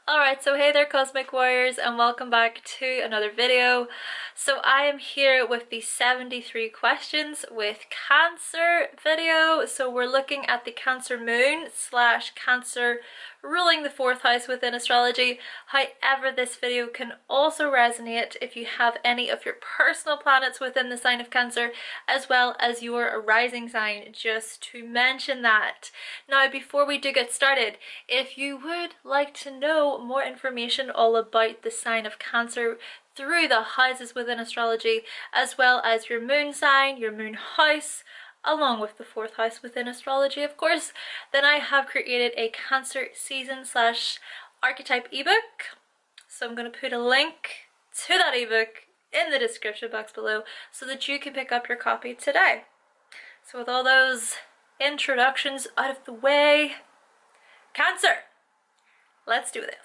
Alright, so hey there Cosmic Warriors and welcome back to another video. So I am here with the 73 questions with Cancer video. So we're looking at the Cancer moon / Cancer ruling the 4th house within astrology. However, this video can also resonate if you have any of your personal planets within the sign of Cancer as well as your rising sign, just to mention that. Now before we do get started, if you would like to know more information all about the sign of Cancer through the houses within astrology, as well as your moon sign, your moon house, along with the 4th house within astrology of course, then I have created a Cancer season / archetype ebook. So I'm going to put a link to that ebook in the description box below so that you can pick up your copy today. So with all those introductions out of the way, Cancer, let's do this.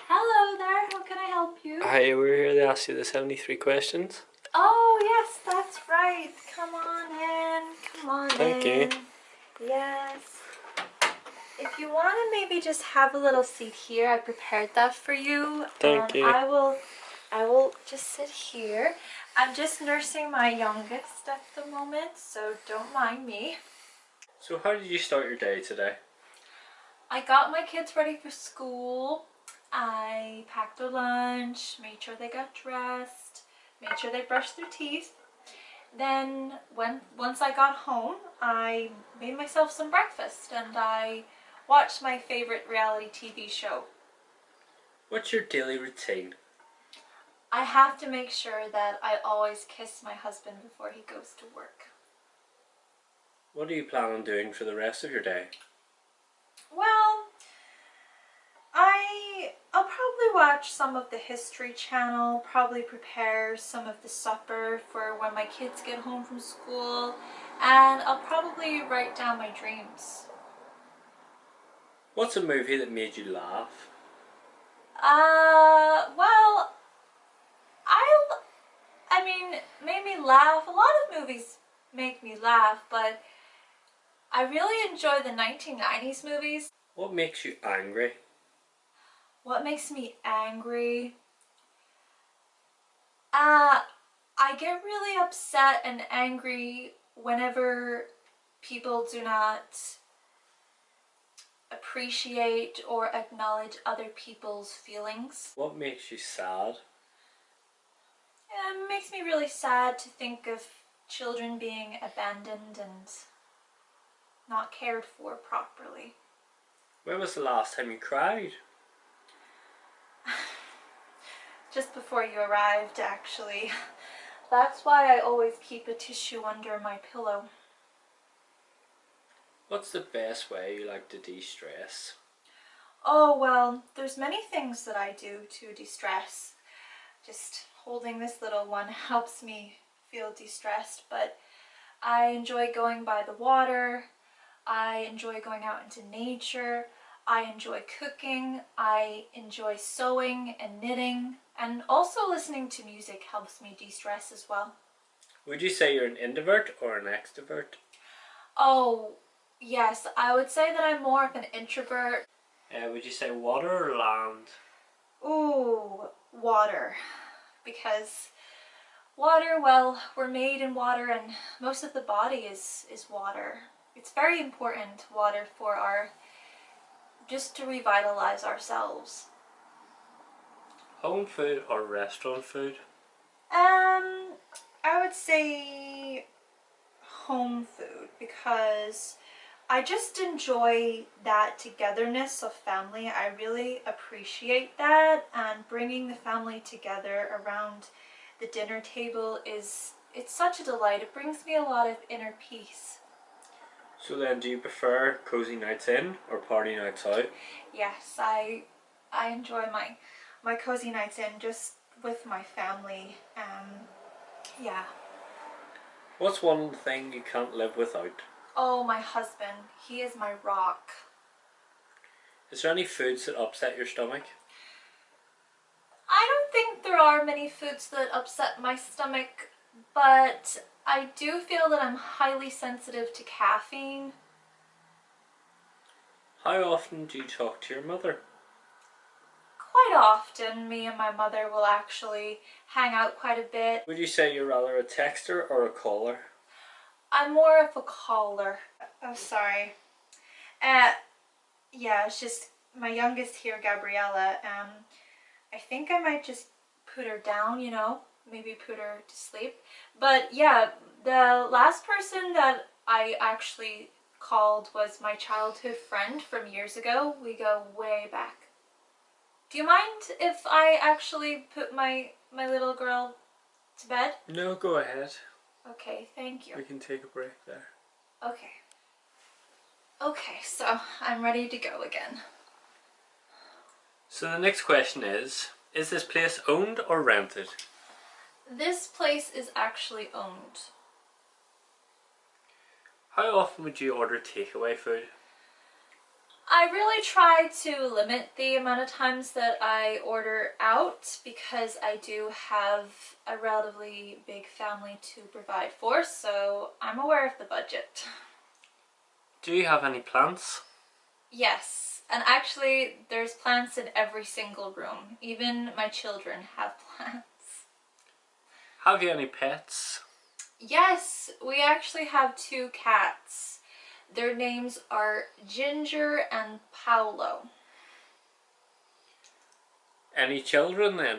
Hello there, how can I help you? Hi, we're here to ask you the 73 questions. Oh yes, that's right. Come on in. Come on in. Thank you. Yes. If you want to maybe just have a little seat here, I prepared that for you. Thank you. I will just sit here. I'm just nursing my youngest at the moment, so don't mind me. So how did you start your day today? I got my kids ready for school. I packed their lunch, made sure they got dressed, made sure they brushed their teeth. Then once I got home, I made myself some breakfast and I watched my favorite reality TV show. What's your daily routine? I have to make sure that I always kiss my husband before he goes to work. What do you plan on doing for the rest of your day? Well, I'll probably watch some of the History Channel, probably prepare some of the supper for when my kids get home from school, and I'll probably write down my dreams. What's a movie that made you laugh? Well, made me laugh. A lot of movies make me laugh, but I really enjoy the 1990s movies. What makes you angry? What makes me angry? I get really upset and angry whenever people do not appreciate or acknowledge other people's feelings. What makes you sad? It makes me really sad to think of children being abandoned and not cared for properly. When was the last time you cried? Just before you arrived, actually. That's why I always keep a tissue under my pillow. What's the best way you like to de-stress? Oh, well, there's many things that I do to de-stress. Just holding this little one helps me feel de-stressed, but I enjoy going by the water. I enjoy going out into nature. I enjoy cooking. I enjoy sewing and knitting, and also listening to music helps me de-stress as well. Would you say you're an introvert or an extrovert? Oh, yes, I would say that I'm more of an introvert. Would you say water or land? Ooh, water. Because water, well, we're made in water and most of the body is water. It's very important, water, for just to revitalize ourselves. Home food or restaurant food? I would say home food because I just enjoy that togetherness of family. I really appreciate that, and bringing the family together around the dinner table it's such a delight. It brings me a lot of inner peace. So then, do you prefer cozy nights in or party nights out? Yes, I enjoy my cozy nights in just with my family. Yeah. What's one thing you can't live without? Oh, my husband. He is my rock. Is there any foods that upset your stomach? I don't think there are many foods that upset my stomach, but I do feel that I'm highly sensitive to caffeine. How often do you talk to your mother? Quite often, me and my mother will actually hang out quite a bit. Would you say you're rather a texter or a caller? I'm more of a caller. Oh, sorry. Yeah, it's just my youngest here, Gabriella. I think I might just put her down, you know, maybe put her to sleep. But yeah, the last person that I actually called was my childhood friend from years ago. We go way back. Do you mind if I actually put my little girl to bed? No, go ahead. Okay, thank you. We can take a break there. Okay. Okay, so I'm ready to go again. So the next question is this place owned or rented? This place is actually owned. How often would you order takeaway food? I really try to limit the amount of times that I order out because I do have a relatively big family to provide for, so I'm aware of the budget. Do you have any plants? Yes, and actually there's plants in every single room. Even my children have plants. Have you any pets? Yes, we actually have 2 cats. Their names are Ginger and Paolo. Any children then?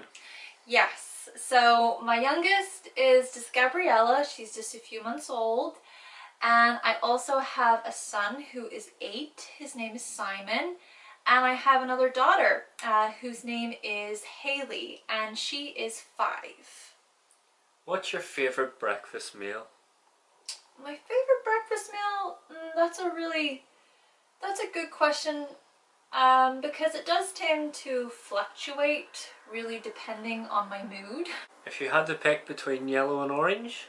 Yes, so my youngest is just Gabriella. She's just a few months old. And I also have a son who is 8. His name is Simon. And I have another daughter whose name is Haley, and she is 5. What's your favourite breakfast meal? My favorite breakfast meal? That's a good question because it does tend to fluctuate really depending on my mood. If you had to pick between yellow and orange?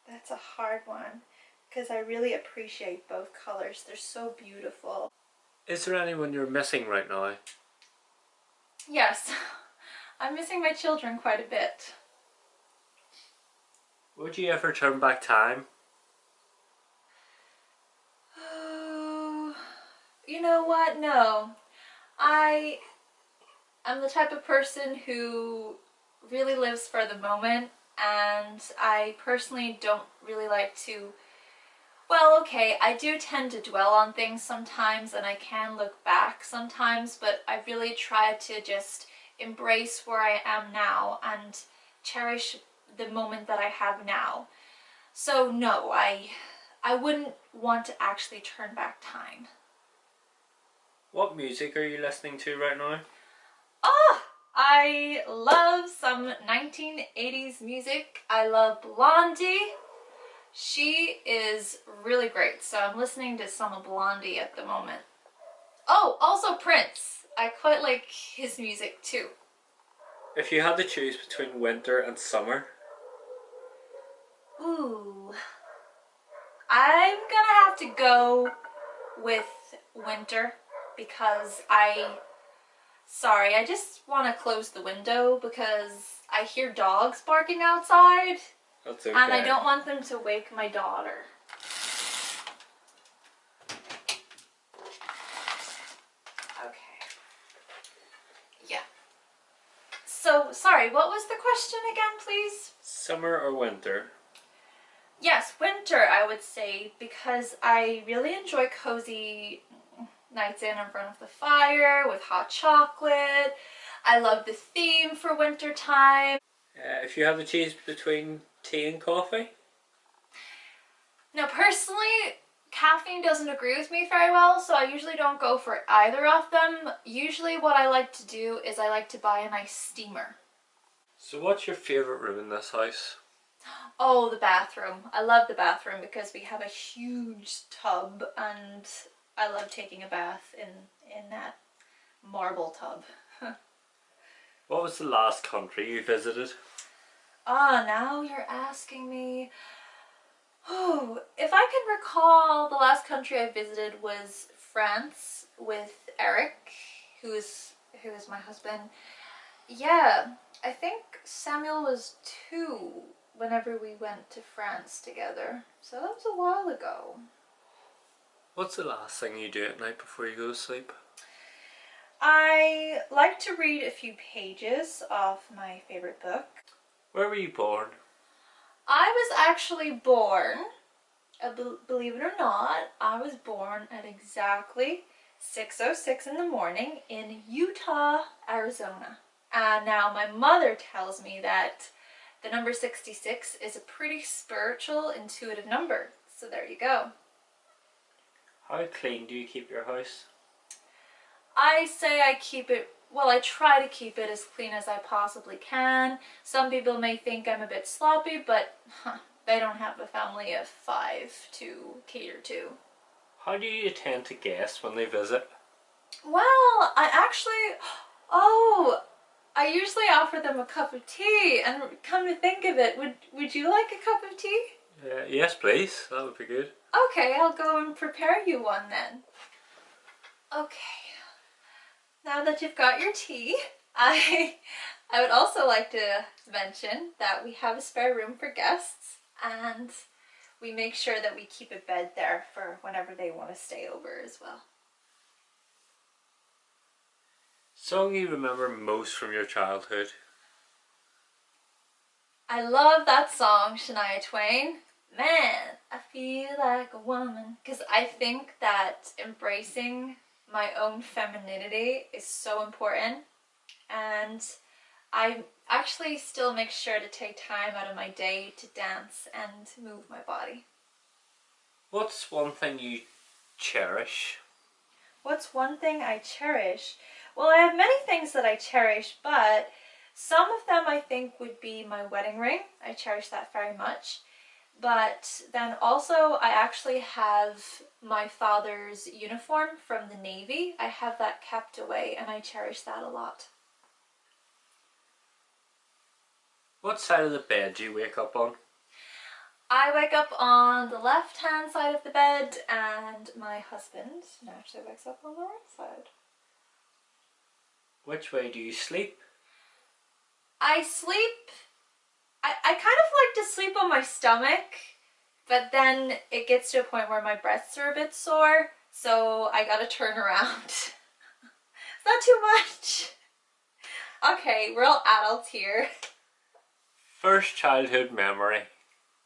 That's a hard one because I really appreciate both colors. They're so beautiful. Is there anyone you're missing right now? Yes, I'm missing my children quite a bit. Would you ever turn back time? Oh, you know what? No. I am the type of person who really lives for the moment, and I personally don't really like to, well, okay, I do tend to dwell on things sometimes and I can look back sometimes, but I really try to just embrace where I am now and cherish the moment that I have now. So no, I wouldn't want to actually turn back time. What music are you listening to right now? Oh, I love some 1980s music. I love Blondie. She is really great, so I'm listening to some of Blondie at the moment. Oh, also Prince. I quite like his music too. If you had to choose between winter and summer? Ooh. I'm gonna have to go with winter because sorry, I just want to close the window because I hear dogs barking outside. That's okay. And I don't want them to wake my daughter. Okay. Yeah. So, sorry, what was the question again, please? Summer or winter? Yes, winter, I would say, because I really enjoy cozy nights in front of the fire with hot chocolate. I love the theme for winter time. If you had to choose between tea and coffee? Now, personally, caffeine doesn't agree with me very well, so I usually don't go for either of them. Usually what I like to do is I like to buy a nice steamer. So what's your favourite room in this house? Oh, the bathroom. I love the bathroom because we have a huge tub and I love taking a bath in that marble tub. What was the last country you visited? Ah, now you're asking me. Oh, if I can recall, the last country I visited was France with Eric, who is my husband. Yeah, I think Samuel was 2 whenever we went to France together. So that was a while ago. What's the last thing you do at night before you go to sleep? I like to read a few pages of my favorite book. Where were you born? I was actually born, believe it or not, I was born at exactly 6:06 in the morning in Utah, Arizona. And now my mother tells me that the number 66 is a pretty spiritual, intuitive number. So there you go. How clean do you keep your house? I say I keep it, well, I try to keep it as clean as I possibly can. Some people may think I'm a bit sloppy, but they don't have a family of 5 to cater to. How do you tend to guess when they visit? Well, I usually offer them a cup of tea, and come to think of it, would you like a cup of tea? Yes, please. That would be good. Okay, I'll go and prepare you one then. Okay, now that you've got your tea, I would also like to mention that we have a spare room for guests, and we make sure that we keep a bed there for whenever they want to stay over as well. Song you remember most from your childhood? I love that song, Shania Twain. Man, I feel like a woman. Because I think that embracing my own femininity is so important. And I actually still make sure to take time out of my day to dance and move my body. What's one thing you cherish? What's one thing I cherish? Well, I have many things that I cherish, but some of them I think would be my wedding ring. I cherish that very much. But then also I actually have my father's uniform from the Navy. I have that kept away and I cherish that a lot. What side of the bed do you wake up on? I wake up on the left-hand side of the bed and my husband naturally wakes up on the right side. Which way do you sleep? I kind of like to sleep on my stomach, but then it gets to a point where my breasts are a bit sore, so I gotta turn around. Is that too much? Okay, we're all adults here. First childhood memory.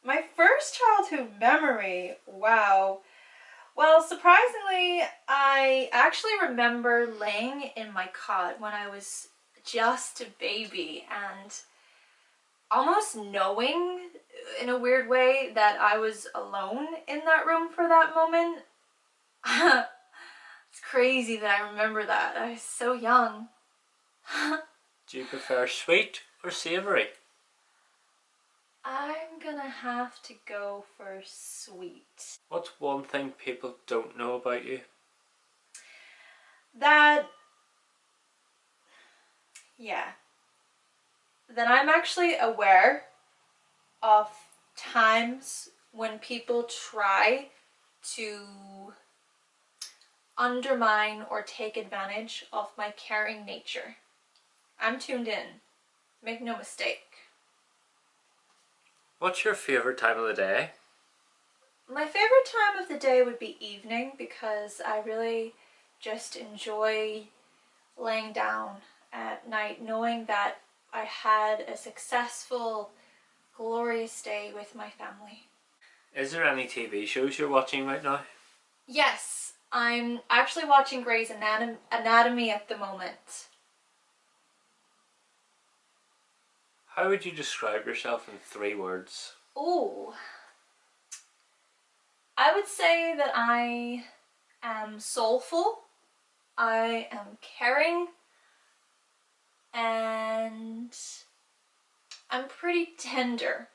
My first childhood memory, wow. Well, surprisingly, I actually remember laying in my cot when I was just a baby and almost knowing in a weird way that I was alone in that room for that moment. It's crazy that I remember that. I was so young. Do you prefer sweet or savoury? I'm gonna have to go for sweet. What's one thing people don't know about you? That I'm actually aware of times when people try to undermine or take advantage of my caring nature. I'm tuned in. Make no mistake. What's your favourite time of the day? My favorite time of the day would be evening because I really just enjoy laying down at night knowing that I had a successful, glorious day with my family. Is there any TV shows you're watching right now? Yes, I'm actually watching Grey's Anatomy at the moment. How would you describe yourself in 3 words? Ooh. I would say that I am soulful, I am caring, and I'm pretty tender.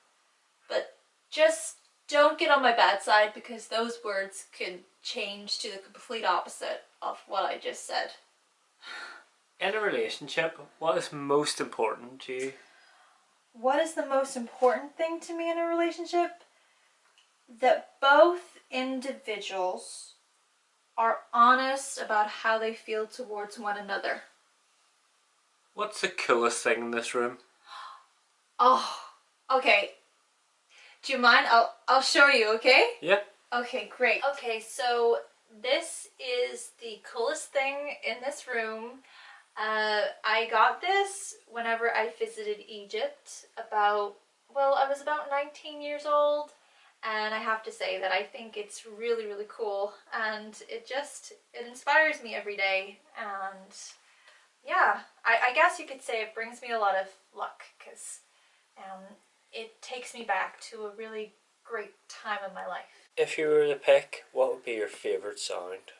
But just don't get on my bad side because those words could change to the complete opposite of what I just said. In a relationship, what is most important to you? What is the most important thing to me in a relationship? That both individuals are honest about how they feel towards one another. What's the coolest thing in this room? Oh, okay. Do you mind? I'll show you, okay? Yeah. Okay, great. Okay, so this is the coolest thing in this room. I got this whenever I visited Egypt I was about 19 years old, and I have to say that I think it's really, really cool, and it inspires me every day, and yeah, I guess you could say it brings me a lot of luck, because it takes me back to a really great time in my life. If you were to pick, what would be your favourite sound?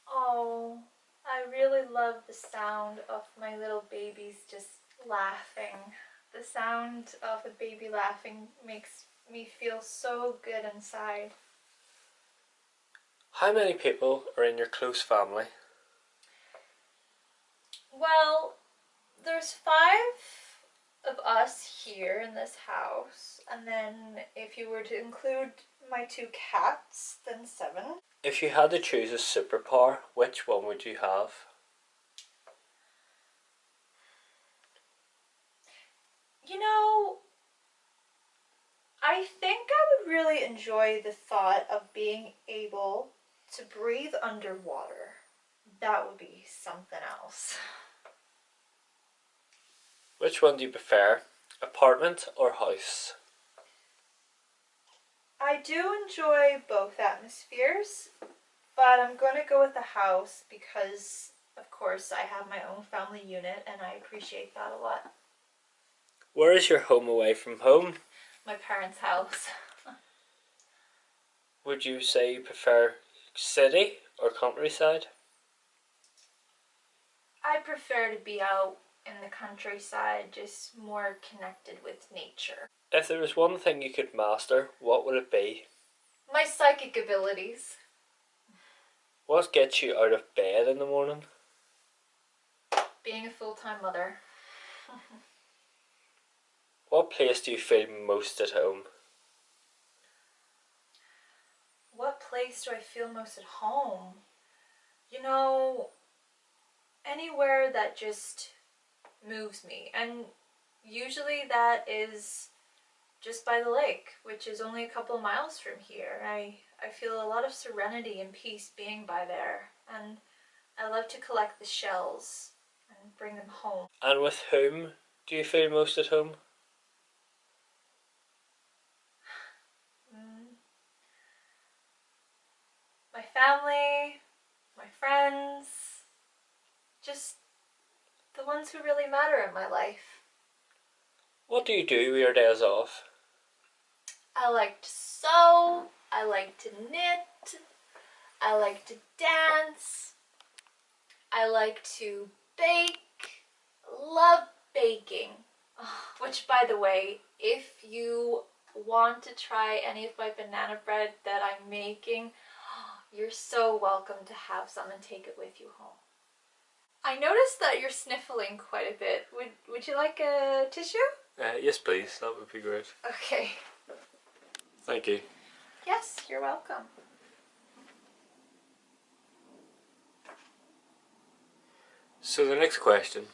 Oh, I really love the sound of my little babies just laughing. The sound of a baby laughing makes me feel so good inside. How many people are in your close family? Well, there's 5 of us here in this house, and then if you were to include my 2 cats, then 7. If you had to choose a superpower, which one would you have? You know, I think I would really enjoy the thought of being able to breathe underwater. That would be something else. Which one do you prefer, apartment or house? I do enjoy both atmospheres, but I'm going to go with the house because, of course, I have my own family unit and I appreciate that a lot. Where is your home away from home? My parents' house. Would you say you prefer city or countryside? I prefer to be out in the countryside, just more connected with nature. If there was one thing you could master, what would it be? My psychic abilities. What gets you out of bed in the morning? Being a full-time mother. What place do you feel most at home? What place do I feel most at home? You know, anywhere that just moves me. And usually that is just by the lake, which is only a couple miles from here. I feel a lot of serenity and peace being by there. And I love to collect the shells and bring them home. And with whom do you feel most at home? My family, my friends, just the ones who really matter in my life. What do you do with your days off? I like to sew, I like to knit, I like to dance, I like to bake, love baking. Which, by the way, if you want to try any of my banana bread that I'm making, you're so welcome to have some and take it with you home. I noticed that you're sniffling quite a bit. Would you like a tissue? Yes please, that would be great. Okay. Thank you. Yes, you're welcome. So the next question.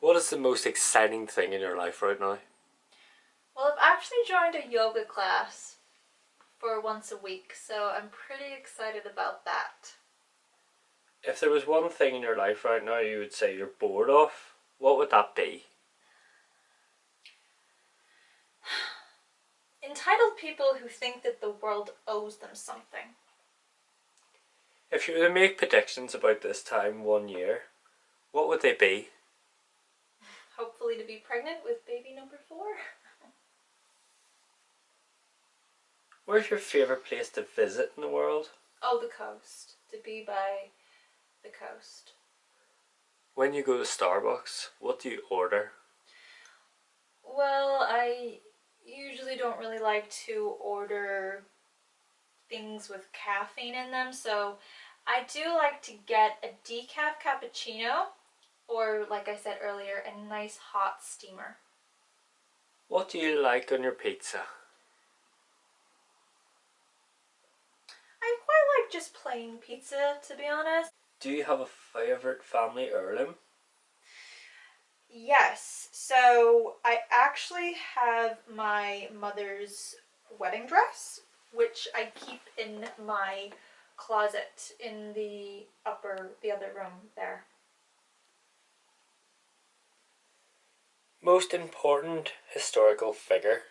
What is the most exciting thing in your life right now? Well, I've actually joined a yoga class for once a week, so I'm pretty excited about that. If there was one thing in your life right now you would say you're bored of, what would that be? Entitled people who think that the world owes them something. If you were to make predictions about this time 1 year, what would they be? Hopefully to be pregnant with baby number 4. Where's your favourite place to visit in the world? Oh, the coast. To be by the coast. When you go to Starbucks, what do you order? Well, I usually don't really like to order things with caffeine in them, so I do like to get a decaf cappuccino or like I said earlier, a nice hot steamer. What do you like on your pizza? I quite like just plain pizza, to be honest. Do you have a favourite family heirloom? Yes, so I actually have my mother's wedding dress, which I keep in my closet in the other room there. Most important historical figure?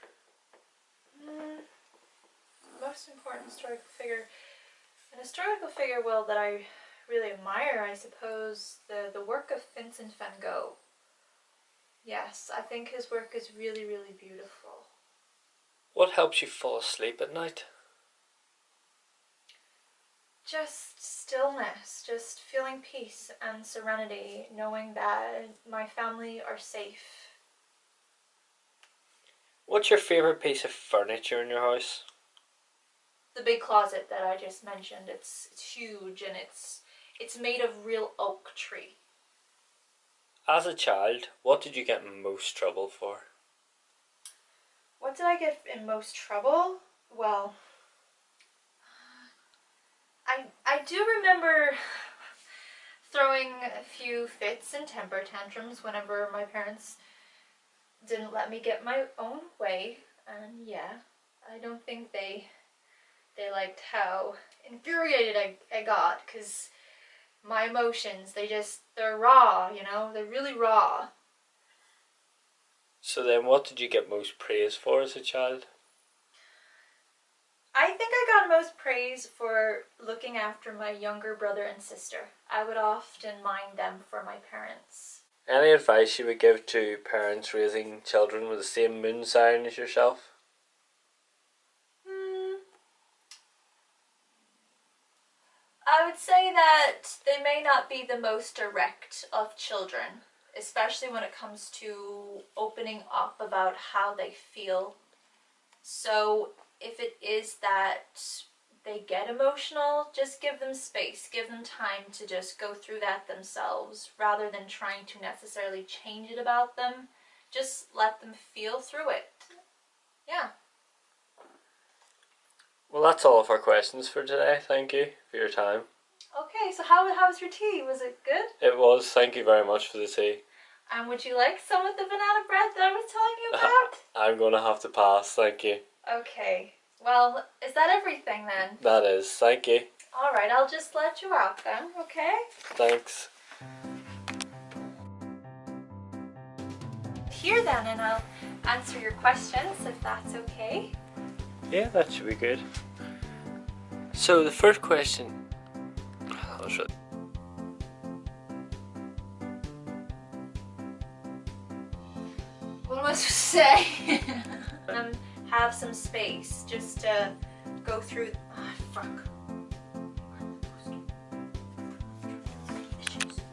Most important historical figure. An historical figure, well, that I really admire, I suppose, the work of Vincent van Gogh. Yes, I think his work is really, really beautiful. What helps you fall asleep at night? Just stillness, just feeling peace and serenity, knowing that my family are safe. What's your favourite piece of furniture in your house? The big closet that I just mentioned, it's huge and it's made of real oak tree. As a child, what did you get in most trouble for? What did I get in most trouble? Well, I do remember throwing a few fits and temper tantrums whenever my parents didn't let me get my own way. And yeah, I don't think they liked how infuriated I got, because my emotions, they're raw, you know, they're really raw. So then what did you get most praise for as a child? I think I got most praise for looking after my younger brother and sister. I would often mind them for my parents. Any advice you would give to parents raising children with the same moon sign as yourself? I would say that they may not be the most direct of children, especially when it comes to opening up about how they feel. So if it is that they get emotional, just give them space, give them time to just go through that themselves, rather than trying to necessarily change it about them. Just let them feel through it. Yeah. Well, that's all of our questions for today. Thank you for your time. Okay, so how was your tea? Was it good? It was. Thank you very much for the tea. And would you like some of the banana bread that I was telling you about? I'm going to have to pass, thank you. Okay. Well, is that everything then? That is. Thank you. Alright, I'll just let you out then, okay? Thanks. Here then, and I'll answer your questions if that's okay. Yeah, that should be good. So the first question... Oh, shit. What was I supposed to say? Have some space just to go through. Fuck.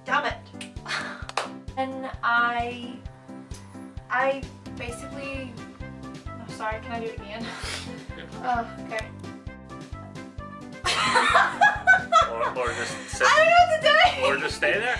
Damn it. And I basically. Oh, sorry. Can I do it again? Oh, okay. Or just sit. I don't know what to do. Or just stay there.